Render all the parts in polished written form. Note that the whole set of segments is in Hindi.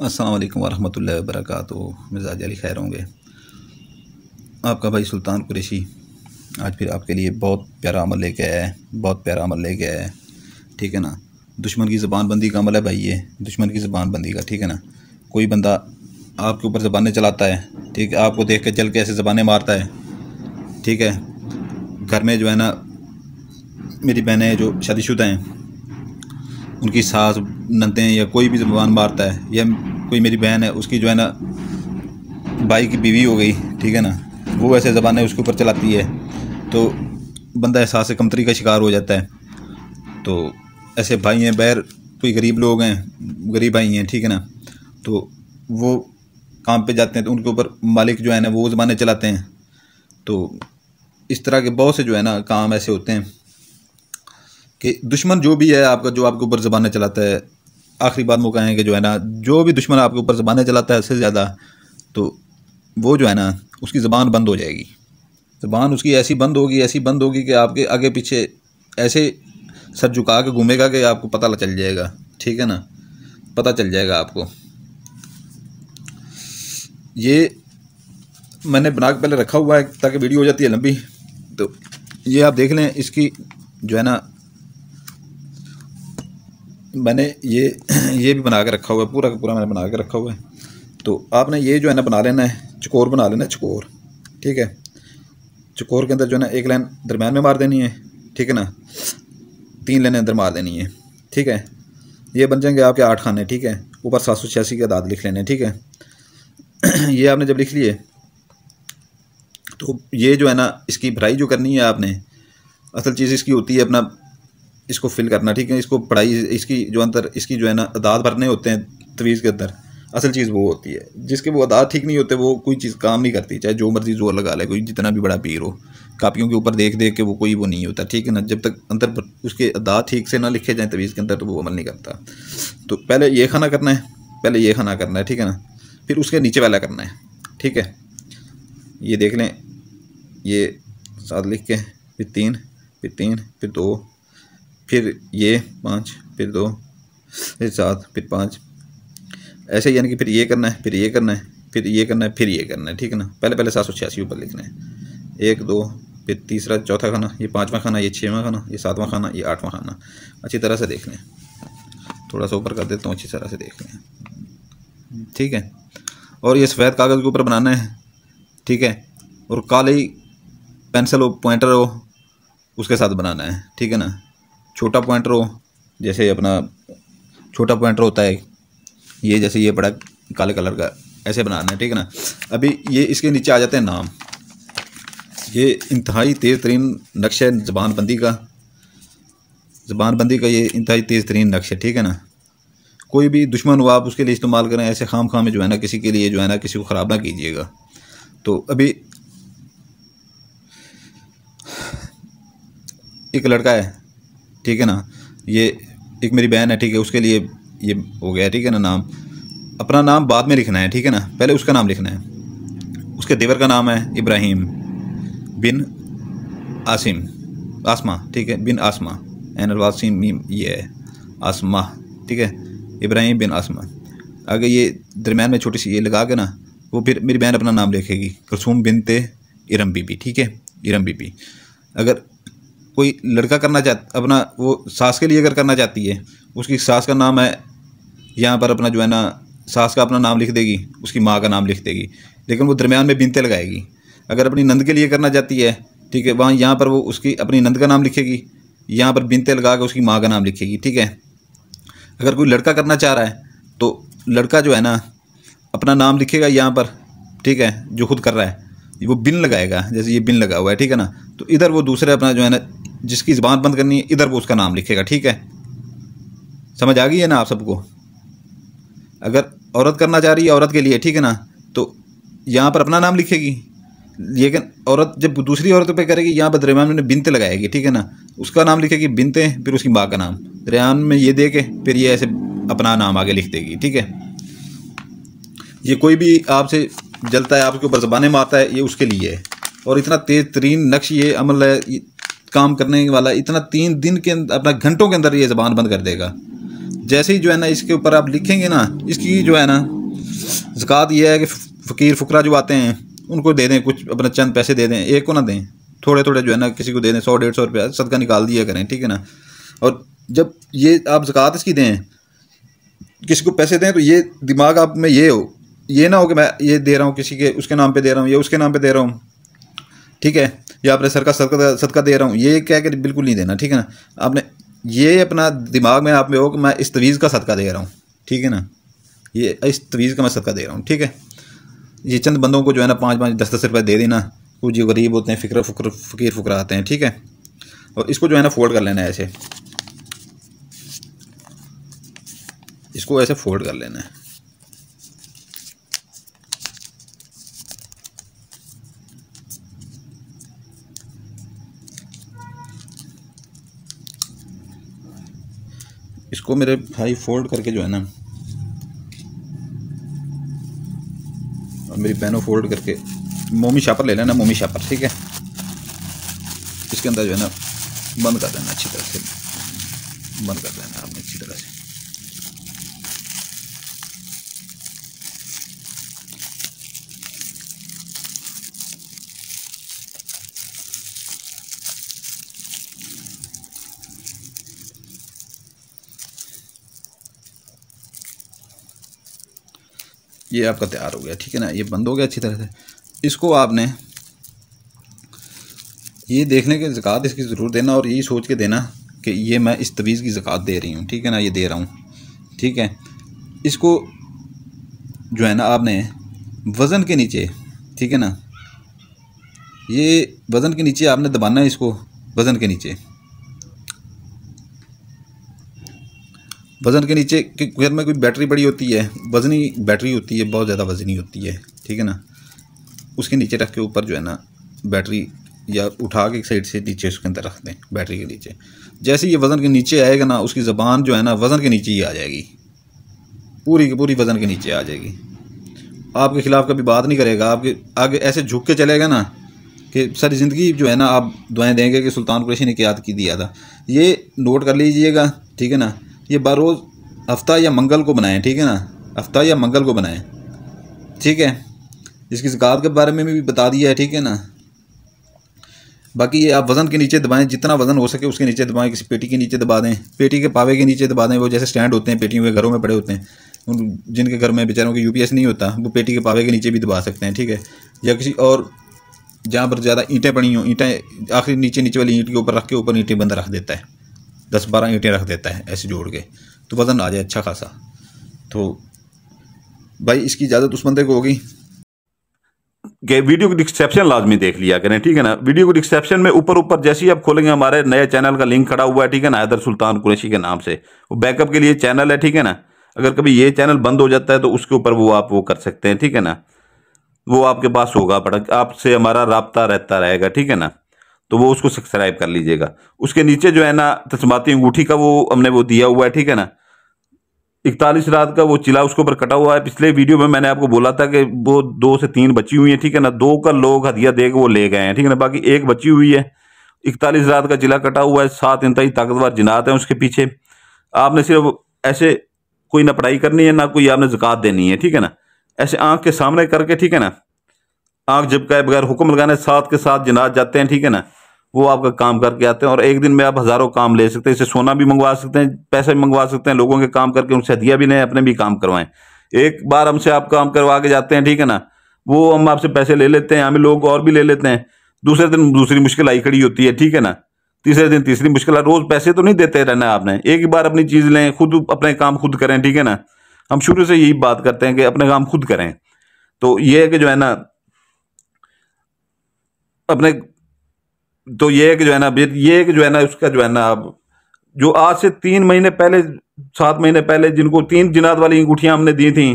अस्सलाम वालेकुम वरहमतुल्लाहि वबरकातुहू। मिजाज अली खैर होंगे। आपका भाई सुल्तान कुरैशी आज फिर आपके लिए बहुत प्यारा अमल लेके आया है, बहुत प्यारा अमल लेके आया है। ठीक है ना। दुश्मन की ज़बान बंदी का अमल है भाई, ये दुश्मन की ज़बान बंदी का। ठीक है ना। कोई बंदा आपके ऊपर ज़बानें चलाता है, ठीक है, आपको देख के चल के ऐसे ज़बानें मारता है, ठीक है। घर में जो है ना, मेरी बहनें जो शादीशुदा हैं, उनकी सास ननतें या कोई भी ज़बान मारता है, या कोई मेरी बहन है उसकी जो है ना भाई की बीवी हो गई, ठीक है ना, वो ऐसे ज़बानें उसके ऊपर चलाती है, तो बंदा एहसास कमतरी का शिकार हो जाता है। तो ऐसे भाई हैं बहर, कोई गरीब लोग हैं, गरीब भाई हैं, ठीक है ना, तो वो काम पे जाते हैं तो उनके ऊपर मालिक जो है ना वो ज़बानें चलाते हैं। तो इस तरह के बहुत से जो है ना काम ऐसे होते हैं कि दुश्मन जो भी है आपका, जो आपके ऊपर ज़बानें चलाता है, आखिरी बात मौका है कि जो है ना, जो भी दुश्मन आपके ऊपर ज़बानें चलाता है उससे ज़्यादा, तो वो जो है ना उसकी ज़बान बंद हो जाएगी। ज़बान उसकी ऐसी बंद होगी, ऐसी बंद होगी कि आपके आगे पीछे ऐसे सर झुका के घूमेगा कि आपको पता चल जाएगा। ठीक है ना, पता चल जाएगा आपको। ये मैंने बना के पहले रखा हुआ है ताकि वीडियो हो जाती है लंबी, तो ये आप देख लें। इसकी जो है ना मैंने ये भी बना के रखा हुआ है, पूरा का पूरा मैंने बना के रखा हुआ है। तो आपने ये जो है ना बना लेना है, चकोर बना लेना है, चकोर। ठीक है, चकोर के अंदर जो है ना एक लाइन दरम्यान में मार देनी है, ठीक है ना, 3 लाइनें अंदर मार देनी है। ठीक है, ये बन जाएंगे आपके 8 खाने। ठीक है, ऊपर 786 के अदाद लिख लेने। ठीक है ये आपने जब लिख लिए तो ये जो है ना इसकी भराई जो करनी है आपने, असल चीज़ इसकी होती है अपना इसको फिल करना। ठीक है, इसको पढ़ाई, इसकी जो अंदर इसकी जो है ना अदाद भरने होते हैं तवीज़ के अंदर, असल चीज़ वो होती है। जिसके वो अदाद ठीक नहीं होते वो कोई चीज़ काम नहीं करती, चाहे जो मर्जी जोर लगा ले कोई, जितना भी बड़ा पीर हो, कापियों के ऊपर देख देख के वो कोई वो नहीं होता। ठीक है ना, जब तक अंदर उसके अदाद ठीक से ना लिखे जाएँ तवीज़ के अंदर तो वो अमल नहीं करता। तो पहले ये खाना करना है, पहले ये खाना करना है, ठीक है ना, फिर उसके नीचे वाला करना है। ठीक है, ये देख लें, ये 7 लिख के, फिर 3, फिर 3, फिर 2, फिर ये 5, फिर 2, फिर 7, फिर 5, ऐसे यानी कि फिर ये करना है, फिर ये करना है, फिर ये करना है, फिर ये करना है। ठीक है ना, पहले पहले 786 ऊपर लिखना है, 1 2, फिर तीसरा चौथा खाना, ये 5वां खाना, ये 6वां खाना, ये 7वां खाना, ये 8वां खाना। अच्छी तरह से देख लें, थोड़ा सा ऊपर कर देता हूँ, अच्छी तरह से देख लें। ठीक है, और ये सफ़ेद कागज़ के ऊपर बनाना है। ठीक है, और काली पेंसिल हो, पॉइंटर हो, उसके साथ बनाना है। ठीक है ना, छोटा पॉइंटर हो, जैसे अपना छोटा पॉइंटर होता है ये, जैसे ये बड़ा काले कलर का, ऐसे बनाना है। ठीक है ना, अभी ये इसके नीचे आ जाते हैं नाम। ये इंतहाई तेज़ तरीन नक्शा है ज़बान बंदी का, ज़बान बंदी का ये इंतहाई तेज़ तरीन नक्शा है। ठीक है ना, कोई भी दुश्मन हो आप उसके लिए इस्तेमाल करें, ऐसे खाम खाम में जो है ना किसी के लिए जो है ना किसी को ख़राब ना कीजिएगा। तो अभी एक लड़का है, ठीक है ना, ये एक मेरी बहन है, ठीक है, उसके लिए ये हो गया। ठीक है ना, नाम, अपना नाम बाद में लिखना है। ठीक है ना, पहले उसका नाम लिखना है। उसके देवर का नाम है इब्राहिम बिन आसिम, आसमा। ठीक है, बिन आसमा, एनवासिम मीम ये है आसमा। ठीक है, इब्राहिम बिन आसमा। अगर ये दरम्यान में छोटी सी ये लगा के ना, वो फिर मेरी बहन अपना नाम लिखेगी, कुलसूम बिनते इरम बीबी। ठीक है, इरम बीबी। अगर कोई लड़का करना अपना वो सास के लिए अगर करना चाहती है, उसकी सास का नाम है, यहाँ पर अपना जो है ना सास का अपना नाम लिख देगी, उसकी माँ का नाम लिख देगी, लेकिन वो दरम्यान में बिनते लगाएगी। अगर अपनी नंद के लिए करना चाहती है, ठीक है, वहाँ यहाँ पर वो उसकी अपनी नंद का नाम लिखेगी, यहाँ पर बिनते लगा के उसकी माँ का नाम लिखेगी। ठीक है, अगर कोई लड़का करना चाह रहा है तो लड़का जो है ना अपना नाम लिखेगा यहाँ पर, ठीक है, जो खुद कर रहा है वो बिन लगाएगा, जैसे ये बिन लगा हुआ है। ठीक है ना, तो इधर वो दूसरे अपना जो है ना जिसकी ज़बान बंद करनी है, इधर वो उसका नाम लिखेगा। ठीक है, समझ आ गई है ना आप सबको। अगर औरत करना चाह रही है औरत के लिए, ठीक है ना, तो यहाँ पर अपना नाम लिखेगी, लेकिन औरत जब दूसरी औरतों पे करेगी यहाँ पर दरम्यान में बिनते लगाएगी। ठीक है ना, उसका नाम लिखेगी बिनते, फिर उसकी माँ का नाम दरम्यान में ये दे के फिर ये ऐसे अपना नाम आगे लिख देगी। ठीक है, ये कोई भी आपसे जलता है, आपके ऊपर ज़बानें मारता है, ये उसके लिए है। और इतना तेज़ तरीन नक्श ये अमल है काम करने वाला, इतना 3 दिन के अंदर, अपना घंटों के अंदर ये ज़बान बंद कर देगा। जैसे ही जो है ना इसके ऊपर आप लिखेंगे ना, इसकी जो है ना ज़कात ये है कि फ़कीर फ़ुकरा जो आते हैं उनको दे दें, कुछ अपना चंद पैसे दे दें, एक को ना दें, थोड़े थोड़े जो है ना किसी को दे दें, 100-150 रुपया सदका निकाल दिया करें, ठीक है ना। और जब ये आप ज़कात इसकी दें, किसी को पैसे दें, तो ये दिमाग आप में ये हो, ये ना हो कि मैं ये दे रहा हूँ किसी के उसके नाम पे दे रहा हूँ या उसके नाम पे दे रहा हूँ, ठीक है, या अपने सर का सदका दे रहा हूँ, ये कह के बिल्कुल नहीं देना, ठीक है ना। आपने ये अपना दिमाग में आप में हो कि मैं इस तवीज़ का सदका दे रहा हूँ, ठीक है ना, ये इस तवीज़ का मैं सदका दे रहा हूँ, ठीक है। ये चंद बंदों को जो है ना 5-5 10-10 रुपये दे देना, कुछ जो गरीब होते हैं, फ़कीर फ़ुकरा आते हैं, ठीक है। और इसको जो है ना फोल्ड कर लेना है ऐसे, इसको ऐसे फोल्ड कर लेना है। इसको मेरे भाई फोल्ड करके जो है ना, और मेरी बहनों फोल्ड करके मोमी शापर ले लेना, मोमी शापर, ठीक है। इसके अंदर जो है ना बंद कर देना, अच्छी तरह से बंद कर देना आपने अच्छी तरह से। ये आपका तैयार हो गया, ठीक है ना, ये बंद हो गया अच्छी तरह से। इसको आपने ये देखने के ज़कात इसकी ज़रूर देना और यही सोच के देना कि ये मैं इस तवीज़ की ज़कात दे रही हूँ, ठीक है ना, ये दे रहा हूँ, ठीक है। इसको जो है ना आपने वज़न के नीचे, ठीक है ना, ये वज़न के नीचे आपने दबाना है इसको, वज़न के नीचे, वज़न के नीचे कि घर में कोई बैटरी बड़ी होती है, वज़नी बैटरी होती है, बहुत ज़्यादा वज़नी होती है, ठीक है ना, उसके नीचे रख के ऊपर जो है ना बैटरी या उठा के एक साइड से नीचे उसके अंदर रख दें, बैटरी के नीचे। जैसे ये वज़न के नीचे आएगा ना, उसकी ज़बान जो है ना वज़न के नीचे ही आ जाएगी, पूरी की पूरी वज़न के नीचे आ जाएगी। आपके ख़िलाफ़ कभी बात नहीं करेगा, आपके आगे ऐसे झुक के चलेगा ना कि सारी ज़िंदगी जो है ना आप दुआएं देंगे कि सुल्तान कुरैशी ने क्या की दिया था। ये नोट कर लीजिएगा, ठीक है ना। ये बरोज़ हफ्ता या मंगल को बनाएं, ठीक है ना, हफ्ता या मंगल को बनाएं, ठीक है। इसकी ज़कात के बारे में भी बता दिया है, ठीक है ना। बाकी ये आप वज़न के नीचे दबाएं, जितना वज़न हो सके उसके नीचे दबाएं, किसी पेटी के नीचे दबा दें, पेटी के पावे के नीचे दबा दें, वो जैसे स्टैंड होते हैं पेटियों के घरों में पड़े होते हैं, जिनके घर में बेचारों के यूपीएस नहीं होता, वो पेटी के पावे के नीचे भी दबा सकते हैं, ठीक है। या किसी और जहाँ पर ज़्यादा ईंटें पड़ी हों, ईंटें आखिरी नीचे वाली ईंट के ऊपर रख के ऊपर ईंटें बंद रख देता है, 10-12 ईंटें रख देता है ऐसे जोड़ के, तो वज़न आ जाए अच्छा खासा। तो भाई इसकी इजाज़त उस बंदे को होगी कि वीडियो को डिस्क्रिप्शन लाजमी देख लिया करें, ठीक है ना। वीडियो को डिस्क्रिप्शन में ऊपर जैसे ही आप खोलेंगे हमारे नए चैनल का लिंक खड़ा हुआ है, ठीक है ना, हैदर सुल्तान कुरैशी के नाम से, वो बैकअप के लिए चैनल है, ठीक है ना। अगर कभी ये चैनल बंद हो जाता है तो उसके ऊपर वो आप वो कर सकते हैं, ठीक है ना, वो आपके पास होगा, आपसे हमारा राब्ता रहता रहेगा, ठीक है ना। तो वो उसको सब्सक्राइब कर लीजिएगा। उसके नीचे जो है ना तस्माती अंगूठी का वो हमने वो दिया हुआ है, ठीक है ना, 41 रात का वो चिला उसके ऊपर कटा हुआ है। पिछले वीडियो में मैंने आपको बोला था कि वो 2 से 3 बची हुई है, ठीक है ना, 2 का लोग हदिया दे के वो ले गए हैं, ठीक है ना, बाकी 1 बची हुई है। 41 रात का चिला कटा हुआ है, 7 इंतहाई ताकतवर जिनात हैं उसके पीछे। आपने सिर्फ ऐसे कोई ना पढ़ाई करनी है ना कोई आपने ज़कात देनी है, ठीक है ना, ऐसे आंख के सामने करके, ठीक है ना, आंख झपकाए बगैर हुक्म लगाने 7 के 7 जिनात जाते हैं, ठीक है ना, वो आपका काम करके आते हैं। और एक दिन में आप हज़ारों काम ले सकते हैं, इससे सोना भी मंगवा सकते हैं, पैसे भी मंगवा सकते हैं, लोगों के काम करके उनसे हदिया भी लें, अपने भी काम करवाएं। एक बार हमसे आप काम करवा के जाते हैं, ठीक है ना, वो हम आपसे पैसे ले लेते हैं, हमें लोग और भी ले लेते हैं। दूसरे दिन दूसरी मुश्किल आई खड़ी होती है, ठीक है ना, तीसरे दिन तीसरी मुश्किल। रोज़ पैसे तो नहीं देते रहना आपने, एक ही बार अपनी चीज़ लें, खुद अपने काम खुद करें, ठीक है ना। हम शुरू से यही बात करते हैं कि अपने काम खुद करें। तो ये है कि जो है ना अपने, तो ये है कि जो है ना, ये है कि जो है ना उसका जो है ना, अब जो आज से 3 महीने पहले 7 महीने पहले जिनको 3 जिनात वाली अंगूठियां हमने दी थी,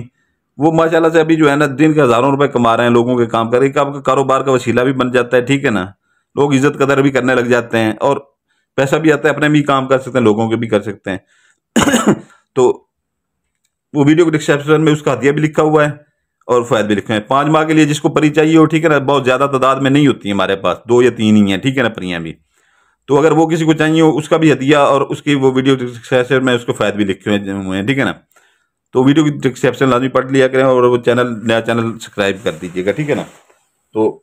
वो माशाल्लाह से अभी जो है ना दिन के हज़ारों रुपए कमा रहे हैं, लोगों के काम करके, आपका कारोबार का वसीला भी बन जाता है, ठीक है ना। लोग इज्जत कदर भी करने लग जाते हैं और पैसा भी आता है, अपने भी काम कर सकते हैं, लोगों के भी कर सकते हैं। तो वो वीडियो को डिस्क्रिप्शन में उसका हदिया भी लिखा हुआ है और फ़ायदे भी लिखे हैं। 5 माह के लिए जिसको परी चाहिए हो, ठीक है ना, बहुत ज़्यादा तादाद में नहीं होती है हमारे पास, 2 या 3 ही हैं, ठीक है ना, परियाँ भी। तो अगर वो किसी को चाहिए हो उसका भी हदिया और उसकी वो वीडियो डिस्क्रिप्शन में उसको फायदे भी लिखे हुए हैं, ठीक है ना। तो वीडियो की डिस्क्रिप्शन लाजमी पढ़ लिया करें और वो नया चैनल सब्सक्राइब कर दीजिएगा, ठीक है ना। तो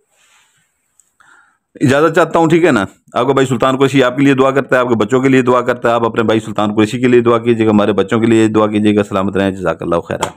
इजाजत चाहता हूँ, ठीक है ना। आपका भाई सुल्तान कुरैशी आपके लिए दुआ करता है, आपके बच्चों के लिए दुआ करता है। आप अपने भाई सुल्तान कुरैशी के लिए दुआ कीजिएगा, हमारे बच्चों के लिए दुआ कीजिएगा। सलामत रहें, जज़ाकल्लाहु खैरा।